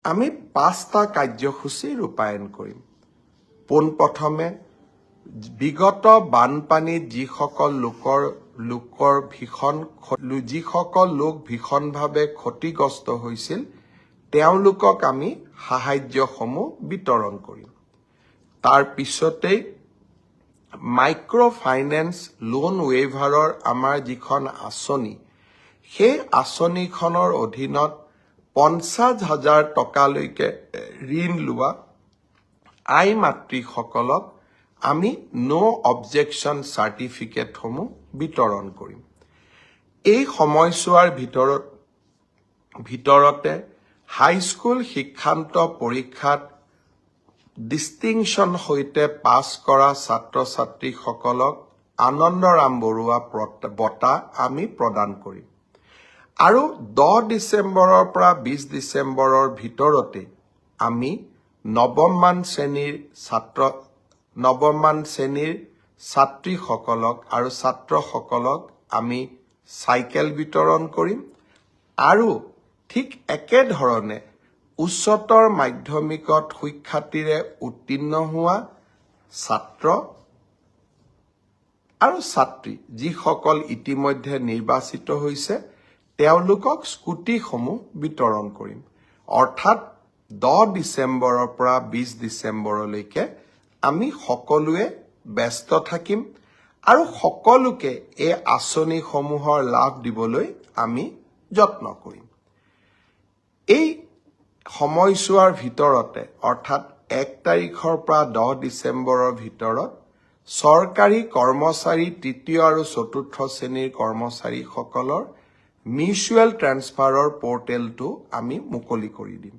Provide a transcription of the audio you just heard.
আমি 5টা কাৰ্যসূচী ৰূপায়ণ কৰিম। পোনপ্ৰথমে বিগত বানপানীত যিসকল লোক ভীষণভাৱে ক্ষতিগ্ৰস্ত হৈছিল তেওঁলোকক আমি সাহায্যসমূহ বিতৰণ কৰিম। তাৰ পিছতেই মাইক্ৰ ফাইনেন্স লোন ৱেইভাৰৰ আমাৰ যিখন আঁচনি সেই আঁচনিখনৰ অধীনত 50,000 টকালৈকে ঋণ লোৱা আই মাতৃসকলক আমি নো অবজেকশ্যন চাৰ্টিফিকেটসমূহ বিতৰণ কৰিম। এই সময়ছোৱাৰ ভিতৰতে হাইস্কুল শিক্ষান্ত পৰীক্ষাত ডিষ্টিংশ্যন সৈতে পাছ কৰা ছাত্ৰ ছাত্ৰীসকলক আনন্দৰাম বৰুৱা বঁটা আমি প্ৰদান কৰিম। আৰু 10 ডিচেম্বৰৰ পৰা 20 ডিচেম্বৰৰ ভিতৰতে আমি নৱম মান শ্ৰেণীৰ ছাত্ৰীসকলক আৰু ছাত্ৰসকলক আমি চাইকেল বিতৰণ কৰিম। আৰু ঠিক একেধৰণে উচ্চতৰ মাধ্যমিকত সুখ্যাতিৰে উত্তীৰ্ণ হোৱা ছাত্ৰ আৰু ছাত্ৰী যিসকল ইতিমধ্যে নিৰ্বাচিত হৈছে তেওঁলোকক স্কুটিসমূহ বিতৰণ কৰিম। অৰ্থাৎ 10 ডিচেম্বৰৰ পৰা 20 ডিচেম্বৰলৈকে আমি সকলোৱে ব্যস্ত থাকিম আৰু সকলোকে এই আঁচনিসমূহৰ লাভ দিবলৈ আমি যত্ন কৰিম। এই সময়ছোৱাৰ ভিতৰতে অৰ্থাৎ 1 তাৰিখৰ পৰা 10 ডিচেম্বৰৰ ভিতৰত চৰকাৰী কৰ্মচাৰী 3য় আৰু 4ৰ্থ শ্ৰেণীৰ কৰ্মচাৰীসকলৰ মিউচুৱেল ট্ৰেন্সফাৰৰ পৰ্টেলটো আমি মুকলি কৰি দিম।